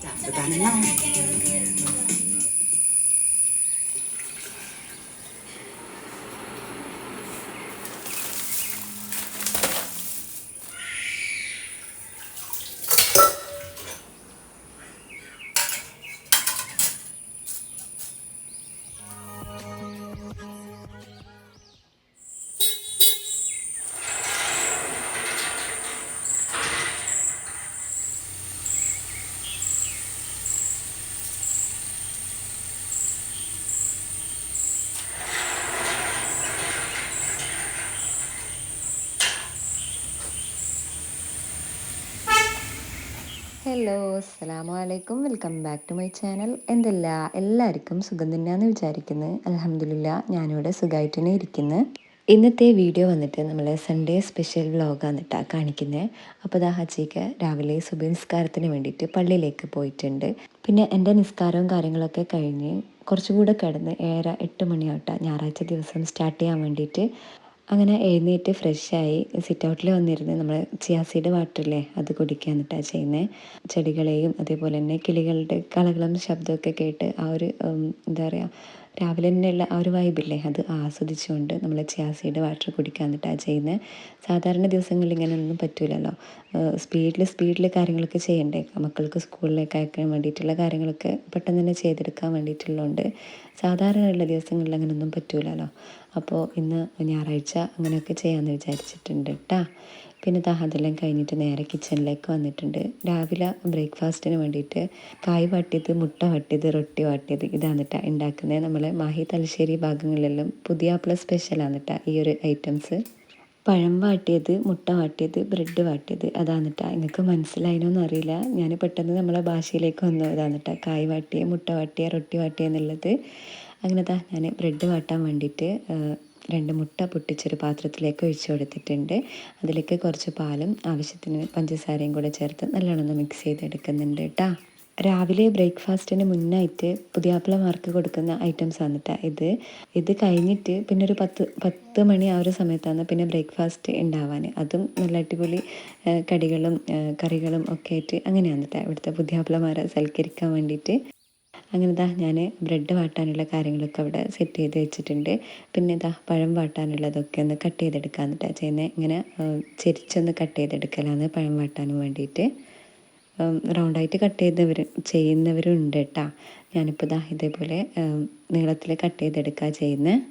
Chả hello, അസ്സലാമു അലൈക്കും. Welcome back to my channel. എന്തല്ല എല്ലാവർക്കും സുഖം തന്നെയാണെന്ന് വിചാരിക്കുന്നു. അൽഹംദുലില്ലാ, ഞാനിവിടെ സുഖമായിട്ട് തന്നെ ഇരിക്കുന്നു. ഇന്നത്തെ വീഡിയോ വന്നിട്ട് നമ്മൾ സൺഡേ സ്പെഷ്യൽ വ്ലോഗാണ് കേട്ടോ കാണിക്കുന്നത്. അപ്പോൾ ദാ ഹജിക്ക് രാവിലെ സുബഹി നിസ്കാരത്തിന് വേണ്ടിയിട്ട് പള്ളിയിലേക്ക് പോയിട്ടുണ്ട്. പിന്നെ എൻ്റെ നിസ്കാരവും കാര്യങ്ങളൊക്കെ കഴിഞ്ഞ് കുറച്ചുകൂടെ കിടന്ന് 7-8 മണിയാവട്ടെ ഞായറാഴ്ച ദിവസം സ്റ്റാർട്ട് ചെയ്യാൻ വേണ്ടിയിട്ട് അങ്ങനെ എഴുന്നേറ്റ് ഫ്രഷായി സിറ്റ് ഔട്ടിൽ വന്നിരുന്ന് നമ്മൾ ചിയാസീഡ് വാട്ടറില്ലേ അത് കുടിക്കാൻ എന്നിട്ടാണ് ചെയ്യുന്നത്. ചെടികളെയും അതേപോലെ തന്നെ കിളികളുടെ കളകളും ശബ്ദമൊക്കെ കേട്ട് ആ ഒരു എന്താ പറയുക രാവിലെ തന്നെയുള്ള ആ ഒരു വൈബില്ലേ അത് ആസ്വദിച്ചുകൊണ്ട് നമ്മൾ ചിയാസീഡ് വാട്ടർ കുടിക്കാൻ എന്നിട്ടാണ് ചെയ്യുന്നത്. സാധാരണ ദിവസങ്ങളിൽ ഇങ്ങനെയൊന്നും പറ്റില്ലല്ലോ. സ്പീഡിൽ കാര്യങ്ങളൊക്കെ ചെയ്യണ്ടേ, മക്കൾക്ക് സ്കൂളിലേക്ക് അയക്കാൻ വേണ്ടിയിട്ടുള്ള കാര്യങ്ങളൊക്കെ പെട്ടെന്ന് തന്നെ ചെയ്തെടുക്കാൻ വേണ്ടിയിട്ടുള്ളതുകൊണ്ട് സാധാരണയുള്ള ദിവസങ്ങളിൽ അങ്ങനെയൊന്നും പറ്റില്ലല്ലോ. അപ്പോൾ ഇന്ന് ഞായറാഴ്ച അങ്ങനെയൊക്കെ ചെയ്യാമെന്ന് വിചാരിച്ചിട്ടുണ്ട് കേട്ടോ. പിന്നെ അതെല്ലാം കഴിഞ്ഞിട്ട് നേരെ കിച്ചണിലേക്ക് വന്നിട്ടുണ്ട്. രാവിലെ ബ്രേക്ക്ഫാസ്റ്റിന് വേണ്ടിയിട്ട് കായ് വാട്ടിയത്, മുട്ട വാട്ടിയത്, റൊട്ടി വാട്ടിയത് ഇതാണ് കേട്ടോ ഉണ്ടാക്കുന്നത്. നമ്മൾ മാഹി തലശ്ശേരി ഭാഗങ്ങളിലെല്ലാം പുതിയാപ്പിള സ്പെഷ്യലാണ് കേട്ടോ ഈ ഒരു ഐറ്റംസ്. പഴം വാട്ടിയത്, മുട്ട വാട്ടിയത്, ബ്രെഡ് വാട്ടിയത് അതാണ് കേട്ടോ. നിങ്ങൾക്ക് മനസ്സിലായിനോന്ന് അറിയില്ല, ഞാൻ പെട്ടെന്ന് നമ്മളെ ഭാഷയിലേക്ക് വന്നതാണ് കേട്ടോ. കായ് വാട്ടിയ, മുട്ട വാട്ടിയ, റൊട്ടി വാട്ടിയ എന്നുള്ളത്. അങ്ങനെ ഞാൻ ബ്രെഡ് വാട്ടാൻ വേണ്ടിയിട്ട് 2 മുട്ട പൊട്ടിച്ചൊരു പാത്രത്തിലേക്ക് ഒഴിച്ച് കൊടുത്തിട്ടുണ്ട്. അതിലേക്ക് കുറച്ച് പാലും ആവശ്യത്തിന് പഞ്ചസാരയും കൂടെ ചേർത്ത് നല്ലോണം ഒന്ന് മിക്സ് ചെയ്തെടുക്കുന്നുണ്ട് കേട്ടോ. രാവിലെ ബ്രേക്ക്ഫാസ്റ്റിന് മുന്നായിട്ട് പുതിയാപ്പിളമാർക്ക് കൊടുക്കുന്ന ഐറ്റംസ് ആണ് കേട്ടോ ഇത് കഴിഞ്ഞിട്ട് പിന്നെ ഒരു 10 മണി ആ ഒരു സമയത്താണ് പിന്നെ ബ്രേക്ക്ഫാസ്റ്റ് ഉണ്ടാവാൻ. അതും നല്ല അടിപൊളി കടികളും കറികളും ഒക്കെ ആയിട്ട് അങ്ങനെയാണ് കേട്ടോ ഇവിടുത്തെ പുതിയാപ്പിളമാരെ സൽക്കരിക്കാൻ വേണ്ടിയിട്ട്. അങ്ങനെ ഞാൻ ബ്രെഡ് വാട്ടാനുള്ള കാര്യങ്ങളൊക്കെ അവിടെ സെറ്റ് ചെയ്ത് വെച്ചിട്ടുണ്ട്. പിന്നെ പഴം വാട്ടാനുള്ളതൊക്കെ ഒന്ന് കട്ട് ചെയ്തെടുക്കാൻ എന്നിട്ടാണ് ചെയ്യുന്നത്. ഇങ്ങനെ ചെരിച്ചൊന്ന് കട്ട് ചെയ്തെടുക്കലാണ് പഴം വാട്ടാനും വേണ്ടിയിട്ട്. റൗണ്ടായിട്ട് കട്ട് ചെയ്യുന്നവരും ഉണ്ട് കേട്ടോ. ഞാനിപ്പോൾ ഇതേപോലെ നീളത്തിൽ കട്ട് ചെയ്തെടുക്കുക ചെയ്യുന്നത്.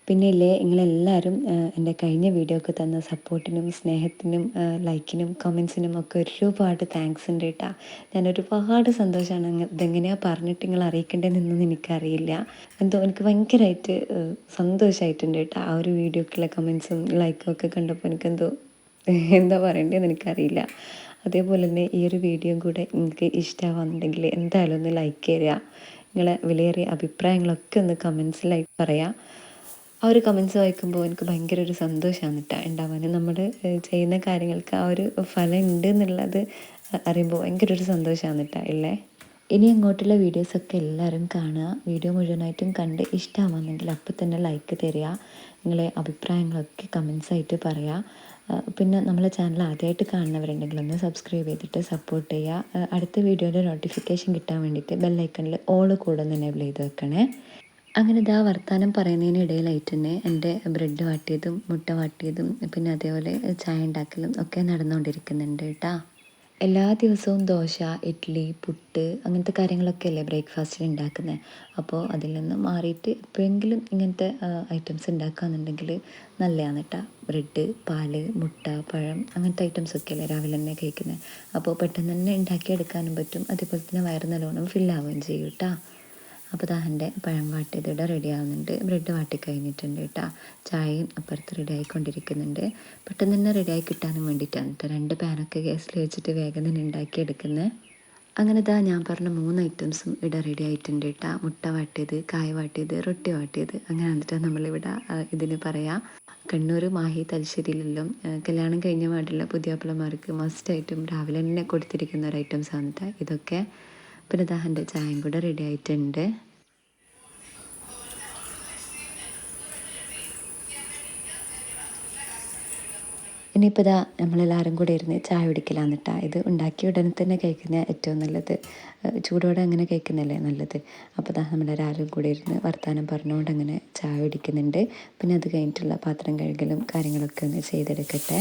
പിന്നെ ഇല്ലേ, നിങ്ങളെല്ലാവരും എൻ്റെ കഴിഞ്ഞ വീഡിയോക്ക് തന്ന സപ്പോർട്ടിനും സ്നേഹത്തിനും ലൈക്കിനും കമൻസിനും ഒക്കെ ഒരുപാട് താങ്ക്സ് ഉണ്ട് കേട്ടോ. ഞാൻ ഒരുപാട് സന്തോഷമാണ്. ഇതെങ്ങനെയാണ് പറഞ്ഞിട്ട് നിങ്ങൾ അറിയിക്കേണ്ടതെന്നൊന്നും എനിക്കറിയില്ല. എന്തോ എനിക്ക് ഭയങ്കരമായിട്ട് സന്തോഷമായിട്ടുണ്ട് കേട്ടോ. ആ ഒരു വീഡിയോക്കുള്ള കമൻസും ലൈക്കും ഒക്കെ കണ്ടപ്പോൾ എനിക്കെന്തോ എന്താ പറയേണ്ടതെന്ന് എനിക്കറിയില്ല. അതേപോലെ തന്നെ ഈ ഒരു വീഡിയോയും കൂടെ നിങ്ങൾക്ക് ഇഷ്ടമാവുന്നുണ്ടെങ്കിൽ എന്തായാലും ഒന്ന് ലൈക്ക് ചെയ്യുക. നിങ്ങളെ വിലയേറിയ അഭിപ്രായങ്ങളൊക്കെ ഒന്ന് കമൻസിലായി പറയാം. ആ ഒരു കമൻസ് വായിക്കുമ്പോൾ എനിക്ക് ഭയങ്കര ഒരു സന്തോഷമാണ് കേട്ടോ ഉണ്ടാവാൻ. നമ്മൾ ചെയ്യുന്ന കാര്യങ്ങൾക്ക് ആ ഒരു ഫലം ഉണ്ട് എന്നുള്ളത് അറിയുമ്പോൾ ഭയങ്കര ഒരു സന്തോഷമാണ് കേട്ടോ ഇല്ലേ. ഇനി അങ്ങോട്ടുള്ള വീഡിയോസൊക്കെ എല്ലാവരും കാണുക. വീഡിയോ മുഴുവനായിട്ടും കണ്ട് ഇഷ്ടമാവുന്നെങ്കിൽ അപ്പോൾ തന്നെ ലൈക്ക് തരിക. നിങ്ങളെ അഭിപ്രായങ്ങളൊക്കെ കമൻസായിട്ട് പറയുക. പിന്നെ നമ്മളെ ചാനൽ ആദ്യമായിട്ട് കാണുന്നവരുണ്ടെങ്കിൽ ഒന്ന് സബ്സ്ക്രൈബ് ചെയ്തിട്ട് സപ്പോർട്ട് ചെയ്യുക. അടുത്ത വീഡിയോയുടെ നോട്ടിഫിക്കേഷൻ കിട്ടാൻ വേണ്ടിയിട്ട് ബെല്ലൈക്കണിൽ ഓൾ കൂടെ ഒന്ന് എനേബിൾ ചെയ്ത് വെക്കണേ. അങ്ങനെ വർത്താനം പറയുന്നതിനിടയിലായിട്ട് തന്നെ എൻ്റെ ബ്രെഡ് വാട്ടിയതും മുട്ട വാട്ടിയതും പിന്നെ അതേപോലെ ചായ ഉണ്ടാക്കലും ഒക്കെ നടന്നുകൊണ്ടിരിക്കുന്നുണ്ട് കേട്ടോ. എല്ലാ ദിവസവും ദോശ, ഇഡ്ഡലി, പുട്ട് അങ്ങനത്തെ കാര്യങ്ങളൊക്കെ അല്ലേ ബ്രേക്ക്ഫാസ്റ്റിന് ഉണ്ടാക്കുന്നത്. അപ്പോൾ അതിൽ നിന്ന് മാറിയിട്ട് എപ്പോഴെങ്കിലും ഇങ്ങനത്തെ ഐറ്റംസ് ഉണ്ടാക്കുകയെന്നുണ്ടെങ്കിൽ നല്ലതാണ് കേട്ടോ. ബ്രെഡ്, പാല്, മുട്ട, പഴം അങ്ങനത്തെ ഐറ്റംസൊക്കെ അല്ലേ രാവിലെ തന്നെ കഴിക്കുന്നത്. അപ്പോൾ പെട്ടെന്ന് തന്നെ ഉണ്ടാക്കിയെടുക്കാനും പറ്റും. അതേപോലെ തന്നെ വയറ് നല്ലോണം ഫില്ലാവുകയും ചെയ്യും കേട്ടോ. അപ്പോൾ എൻ്റെ പഴം വാട്ടിയത് ഇവിടെ റെഡി ആവുന്നുണ്ട്. ബ്രെഡ് വാട്ടി കഴിഞ്ഞിട്ടുണ്ട് കേട്ടോ. ചായയും അപ്പുറത്ത് റെഡി ആയിക്കൊണ്ടിരിക്കുന്നുണ്ട്. പെട്ടെന്ന് തന്നെ റെഡിയായി കിട്ടാനും വേണ്ടിയിട്ടാണ് കേട്ടോ 2 പാനൊക്കെ ഗ്യാസിൽ വെച്ചിട്ട് വേഗം തന്നെ ഉണ്ടാക്കിയെടുക്കുന്നത്. അങ്ങനെ ഞാൻ പറഞ്ഞ 3 ഐറ്റംസും ഇവിടെ റെഡി ആയിട്ടുണ്ട് കേട്ടോ. മുട്ട വാട്ടിയത്, കായ വാട്ടിയത്, റൊട്ടി വാട്ടിയത്. അങ്ങനെ എന്നിട്ട് നമ്മളിവിടെ ഇതിന് പറയാം. കണ്ണൂർ, മാഹി, തലശ്ശേരിയിലെല്ലാം കല്യാണം കഴിഞ്ഞ പാടുള്ള പുതിയാപ്പിളമാർക്ക് മസ്റ്റായിട്ടും രാവിലെ തന്നെ കൊടുത്തിരിക്കുന്ന ഒരു ഐറ്റംസാണ് കേട്ടോ ഇതൊക്കെ. പിന്നെ എൻ്റെ ചായയും കൂടെ റെഡി ആയിട്ടുണ്ട്. ഇനിയിപ്പോൾ ഇതാ നമ്മളെല്ലാവരും കൂടെ ഇരുന്ന് ചായ കുടിക്കലാന്ന് കേട്ടോ. ഇത് ഉണ്ടാക്കിയ ഉടനെ തന്നെ കഴിക്കുന്ന ഏറ്റവും നല്ലത്. ചൂടോടെ അങ്ങനെ കഴിക്കുന്നതല്ലേ നല്ലത്. അപ്പോൾ ഇതാ നമ്മളെല്ലാവരും കൂടെ ഇരുന്ന് വർത്തമാനം പറഞ്ഞുകൊണ്ട് അങ്ങനെ ചായ കുടിക്കുന്നുണ്ട്. പിന്നെ അത് കഴിഞ്ഞിട്ടുള്ള പാത്രം കഴുകലും കാര്യങ്ങളൊക്കെ ഒന്ന് ചെയ്തെടുക്കട്ടെ.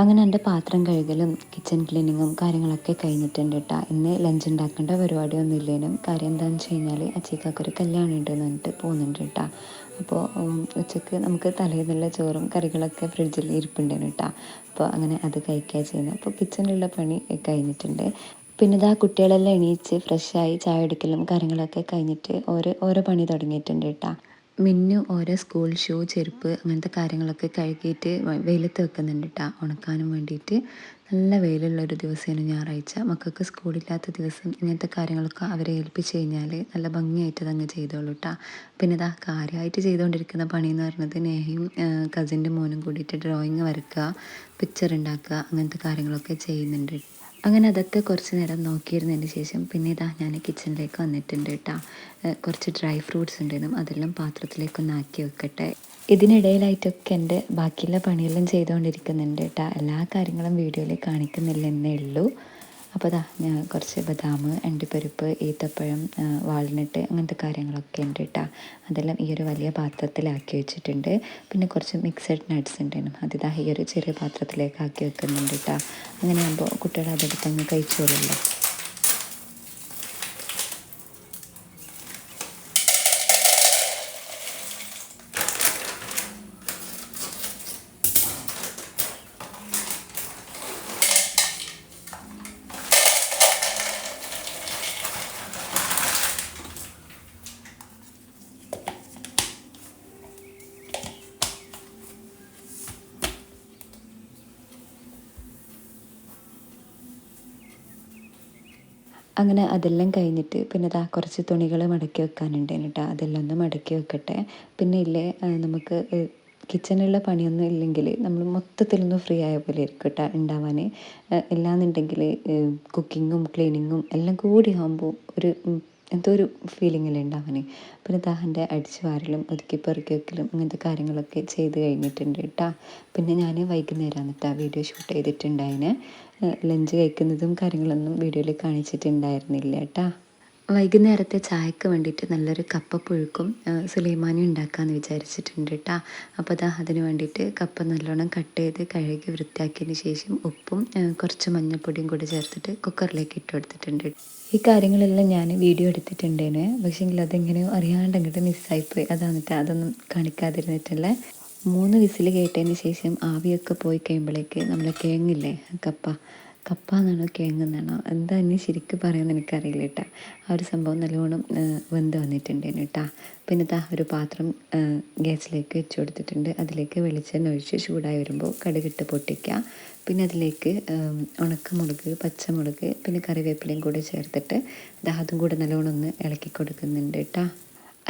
അങ്ങനെ എൻ്റെ പാത്രം കഴുകലും കിച്ചൺ ക്ലീനിങ്ങും കാര്യങ്ങളൊക്കെ കഴിഞ്ഞിട്ടുണ്ട് കേട്ടോ. ഇന്ന് ലഞ്ച് ഉണ്ടാക്കേണ്ട പരിപാടിയൊന്നും ഇല്ലേനും. കാര്യം എന്താണെന്ന് വെച്ച് കഴിഞ്ഞാൽ അച്ചിക്കാക്കൊരു കല്യാണം ഉണ്ടെന്ന് പറഞ്ഞിട്ട് പോകുന്നുണ്ട് കേട്ടോ. അപ്പോൾ ഉച്ചയ്ക്ക് നമുക്ക് തലേന്നുള്ള ചോറും കറികളൊക്കെ ഫ്രിഡ്ജിൽ ഇരിപ്പുണ്ടേനു കേട്ടോ. അപ്പോൾ അങ്ങനെ അത് കഴിക്കുക ചെയ്യുന്നത്. അപ്പോൾ കിച്ചണിലുള്ള പണി കഴിഞ്ഞിട്ടുണ്ട്. പിന്നെ ഇതാ കുട്ടികളെല്ലാം എണീച്ച് ഫ്രഷായി ചായ കുടിക്കലും കാര്യങ്ങളൊക്കെ കഴിഞ്ഞിട്ട് ഓരോ പണി തുടങ്ങിയിട്ടുണ്ട് കേട്ടോ. മിന്നു ഓരോ സ്കൂൾ ഷൂ ചെരുപ്പ് അങ്ങനത്തെ കാര്യങ്ങളൊക്കെ കഴുകിയിട്ട് വെയിലത്ത് വെക്കുന്നുണ്ട് കേട്ടോ, ഉണക്കാനും വേണ്ടിയിട്ട്. നല്ല വെയിലുള്ളൊരു ദിവസമാണ് ഞായറാഴ്ച. മക്കൾക്ക് സ്കൂളില്ലാത്ത ദിവസം ഇങ്ങനത്തെ കാര്യങ്ങളൊക്കെ അവരെ ഏൽപ്പിച്ച് കഴിഞ്ഞാൽ നല്ല ഭംഗിയായിട്ട് അതങ്ങ് ചെയ്തോളൂ കേട്ടോ. പിന്നെ ഇതാ കാര്യമായിട്ട് ചെയ്തുകൊണ്ടിരിക്കുന്ന പണി എന്ന് പറയുന്നത് നേഹയും കസിൻ്റെ മോനും കൂടിയിട്ട് ഡ്രോയിങ് വരയ്ക്കുക, പിക്ചർ ഉണ്ടാക്കുക, അങ്ങനത്തെ കാര്യങ്ങളൊക്കെ ചെയ്യുന്നുണ്ട്. അങ്ങനെ അതൊക്കെ കുറച്ച് നേരം നോക്കിയിരുന്നതിന് ശേഷം പിന്നെ ഇതാ ഞാൻ കിച്ചണിലേക്ക് വന്നിട്ടുണ്ട് കേട്ടോ. കുറച്ച് ഡ്രൈ ഫ്രൂട്ട്സ് ഉണ്ടായിരുന്നു, അതെല്ലാം പാത്രത്തിലേക്കൊന്ന് ആക്കി വെക്കട്ടെ. ഇതിനിടയിലായിട്ടൊക്കെ എൻ്റെ ബാക്കിയുള്ള പണിയെല്ലാം ചെയ്തുകൊണ്ടിരിക്കുന്നുണ്ട് കേട്ടോ. എല്ലാ കാര്യങ്ങളും വീഡിയോയിൽ കാണിക്കുന്നില്ലെന്നേ ഉള്ളൂ. അപ്പോൾ അതാ ഞാൻ കുറച്ച് ബദാം, അണ്ടിപ്പരിപ്പ്, ഈത്തപ്പഴം, വാൾനട്ട് അങ്ങനത്തെ കാര്യങ്ങളൊക്കെ ഉണ്ട് കേട്ടോ. അതെല്ലാം ഈ ഒരു വലിയ പാത്രത്തിലാക്കി വെച്ചിട്ടുണ്ട്. പിന്നെ കുറച്ച് മിക്സഡ് നട്ട്സ് ഉണ്ടായിരുന്നു, അതിതാ ഈ ഒരു ചെറിയ പാത്രത്തിലേക്ക് ആക്കി വെക്കുന്നുണ്ട് കേട്ടോ. അങ്ങനെ ആകുമ്പോൾ കുട്ടികൾ അതെടുത്ത് അങ്ങ് കഴിച്ചോളുമല്ലോ. അങ്ങനെ അതെല്ലാം കഴിഞ്ഞിട്ട് പിന്നെ ദാ കുറച്ച് തുണികൾ മടക്കി വെക്കാനുണ്ടേനു കേട്ടോ. അതെല്ലാം ഒന്ന് മടക്കി വെക്കട്ടെ. പിന്നെ ഇല്ലേ നമുക്ക് കിച്ചണിലുള്ള പണിയൊന്നും ഇല്ലെങ്കിൽ നമ്മൾ മൊത്തത്തിലൊന്ന് ഫ്രീ ആയ പോലെ ആയിരിക്കും കേട്ടോ ഉണ്ടാവാൻ. എല്ലാന്നുണ്ടെങ്കിൽ കുക്കിങ്ങും ക്ലീനിങ്ങും എല്ലാം കൂടി ആകുമ്പോൾ ഒരു എന്തോ ഒരു ഫീലിങ്ങിൽ ഉണ്ടാവാൻ. പിന്നെ ദാഹൻ്റെ അടിച്ച് വാരലും ഒതുക്കി പെറുക്കി വെക്കലും അങ്ങനത്തെ കാര്യങ്ങളൊക്കെ ചെയ്ത് കഴിഞ്ഞിട്ടുണ്ട് കേട്ടോ. പിന്നെ ഞാൻ വൈകുന്നേരമാണ് കേട്ടോ വീഡിയോ ഷൂട്ട് ചെയ്തിട്ടുണ്ടായിന്. ലഞ്ച് കഴിക്കുന്നതും കാര്യങ്ങളൊന്നും വീഡിയോയിൽ കാണിച്ചിട്ടുണ്ടായിരുന്നില്ല കേട്ടോ. വൈകുന്നേരത്തെ ചായക്ക് വേണ്ടിയിട്ട് നല്ലൊരു കപ്പ പുഴുക്കും സുലൈമാനി ഉണ്ടാക്കാമെന്ന് വിചാരിച്ചിട്ടുണ്ട് കേട്ടോ. അപ്പോൾ അതാ അതിന് വേണ്ടിയിട്ട് കപ്പ നല്ലോണം കട്ട് ചെയ്ത് കഴുകി വൃത്തിയാക്കിയതിന് ശേഷം ഉപ്പും കുറച്ച് മഞ്ഞൾപ്പൊടിയും കൂടി ചേർത്തിട്ട് കുക്കറിലേക്ക് ഇട്ട് കൊടുത്തിട്ടുണ്ട്. ഈ കാര്യങ്ങളെല്ലാം ഞാൻ വീഡിയോ എടുത്തിട്ടുണ്ടേന്, പക്ഷേങ്കിൽ അതെങ്ങനെയോ അറിയാണ്ട് അങ്ങോട്ട് മിസ്സായിപ്പോയി. അതാന്നിട്ട് അതൊന്നും കാണിക്കാതിരുന്നിട്ടല്ലേ. 3 വിസിൽ കേട്ടതിന് ശേഷം ആവിയൊക്കെ പോയി കഴിയുമ്പോഴേക്ക് നമ്മളെ കിഴങ്ങില്ലേ, കപ്പ കപ്പ എന്നാണോ കിഴങ്ങെന്നാണോ എന്താ ഇനി ശരിക്കും പറയുമെന്ന് എനിക്കറിയില്ല കേട്ടോ. ആ ഒരു സംഭവം നല്ലോണം വെന്ത് വന്നിട്ടുണ്ടേന് കേട്ടോ. പിന്നെ ഇതാ ഒരു പാത്രം ഗ്യാസിലേക്ക് വെച്ച് കൊടുത്തിട്ടുണ്ട്. അതിലേക്ക് വെളിച്ചെണ്ണ ഒഴിച്ച് ചൂടായി വരുമ്പോൾ കടുകിട്ട് പൊട്ടിക്കുക. പിന്നെ അതിലേക്ക് ഉണക്കമുളക്, പച്ചമുളക്, പിന്നെ കറിവേപ്പിലയും കൂടെ ചേർത്തിട്ട് അതും കൂടെ നല്ലോണം ഒന്ന് ഇളക്കി കൊടുക്കുന്നുണ്ട് കേട്ടോ.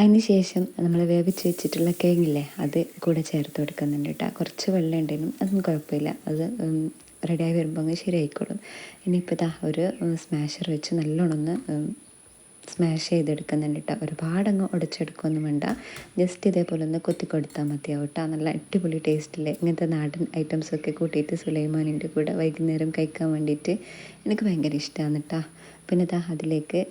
അതിന് ശേഷം നമ്മൾ വേവിച്ച് വെച്ചിട്ടുള്ള കിഴങ്ങില്ലേ അത് കൂടെ ചേർത്ത് കൊടുക്കുന്നുണ്ട് കേട്ടോ. കുറച്ച് വെള്ളം ഉണ്ടെങ്കിലും അതൊന്നും കുഴപ്പമില്ല, അത് റെഡിയായി വരുമ്പോൾ അങ്ങ് ശരിയായിക്കോളും. ഇനിയിപ്പോൾ ഇതാ ഒരു സ്മാഷർ വെച്ച് നല്ലോണം ഒന്ന് സ്മാഷ് ചെയ്തെടുക്കുന്നുണ്ട് കേട്ടോ. ഒരുപാടങ്ങ് ഉടച്ചെടുക്കുകയൊന്നും വേണ്ട, ജസ്റ്റ് ഇതേപോലെ ഒന്ന് കൊത്തി കൊടുത്താൽ മതിയാവും കേട്ടോ. നല്ല അടിപൊളി ടേസ്റ്റില്ലേ. ഇങ്ങനത്തെ നാടൻ ഐറ്റംസൊക്കെ കൂട്ടിയിട്ട് സുലൈമാനിൻ്റെ കൂടെ വൈകുന്നേരം കഴിക്കാൻ വേണ്ടിയിട്ട് എനിക്ക് ഭയങ്കര ഇഷ്ടമാണ് കേട്ടോ. പിന്നെ ഇതാ അതിലേക്ക്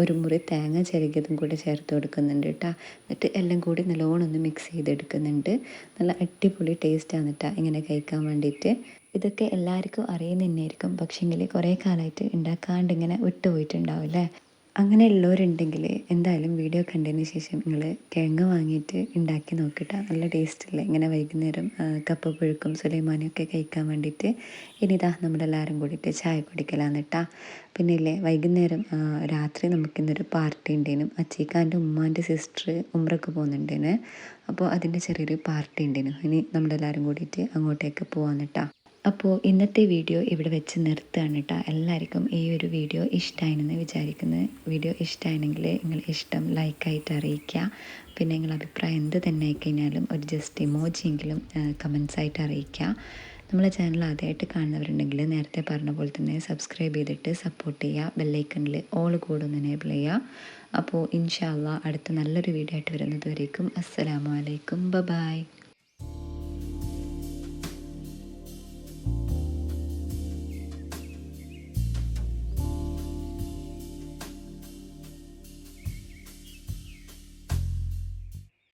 ഒരു മുറി തേങ്ങ ചിരകിയതും കൂടെ ചേർത്ത് കൊടുക്കുന്നുണ്ട് കേട്ടോ. എന്നിട്ട് എല്ലാം കൂടി നല്ലോണം ഒന്ന് മിക്സ് ചെയ്തെടുക്കുന്നുണ്ട്. നല്ല അടിപൊളി ടേസ്റ്റാണ് കേട്ടോ ഇങ്ങനെ കഴിക്കാൻ വേണ്ടിയിട്ട്. ഇതൊക്കെ എല്ലാവർക്കും അറിയുന്ന തന്നെയായിരിക്കും, പക്ഷേങ്കിൽ കുറേ കാലമായിട്ട് ഉണ്ടാക്കാണ്ട് ഇങ്ങനെ വിട്ടുപോയിട്ടുണ്ടാവില്ലേ. അങ്ങനെ ഉള്ളവരുണ്ടെങ്കിൽ എന്തായാലും വീഡിയോ കണ്ടതിന് ശേഷം നിങ്ങൾ കിഴങ്ങ് വാങ്ങിയിട്ട് ഉണ്ടാക്കി നോക്കിയിട്ട് നല്ല ടേസ്റ്റല്ലേ ഇങ്ങനെ വൈകുന്നേരം കപ്പ പുഴുക്കും സുലൈമാനിയും ഒക്കെ കഴിക്കാൻ വേണ്ടിയിട്ട്. ഇനിതാ നമ്മളെല്ലാവരും കൂടിയിട്ട് ചായ കുടിക്കലാന്ന് കേട്ടാ. പിന്നെ ഇല്ലേ വൈകുന്നേരം രാത്രി നമുക്കിന്നൊരു പാർട്ടി ഉണ്ടേനും. അച്ചീക്കാൻ്റെ ഉമ്മാൻ്റെ സിസ്റ്റർ ഉമ്രക്ക് പോകുന്നുണ്ടേന്. അപ്പോൾ അതിൻ്റെ ചെറിയൊരു പാർട്ടി ഉണ്ടേനു. ഇനി നമ്മളെല്ലാവരും കൂടിയിട്ട് അങ്ങോട്ടേക്ക് പോകാൻ കേട്ടാ. അപ്പോൾ ഇന്നത്തെ വീഡിയോ ഇവിടെ വെച്ച് നിർത്തുകയാണ് കേട്ടോ. എല്ലാവർക്കും ഈ ഒരു വീഡിയോ ഇഷ്ടമായെന്ന് വിചാരിക്കുന്നത്. വീഡിയോ ഇഷ്ടമായെങ്കിൽ നിങ്ങൾ ഇഷ്ടം ലൈക്കായിട്ട് അറിയിക്കുക. പിന്നെ നിങ്ങൾ അഭിപ്രായം എന്ത് തന്നെ ആയിക്കഴിഞ്ഞാലും ഒരു ജസ്റ്റ് ഇമോജിയെങ്കിലും കമൻസായിട്ട് അറിയിക്കുക. നമ്മളെ ചാനൽ ആദ്യമായിട്ട് കാണുന്നവരുണ്ടെങ്കിൽ നേരത്തെ പറഞ്ഞ പോലെ തന്നെ സബ്സ്ക്രൈബ് ചെയ്തിട്ട് സപ്പോർട്ട് ചെയ്യുക. ബെല്ലൈക്കണിൽ ഓൾ കൂടെ ഒന്ന് എനേബിൾ ചെയ്യുക. അപ്പോൾ ഇൻഷാ അള്ളാ അടുത്ത നല്ലൊരു വീഡിയോ ആയിട്ട് വരുന്നത് വരേക്കും അസ്സലാമു അലൈക്കും, ബൈ.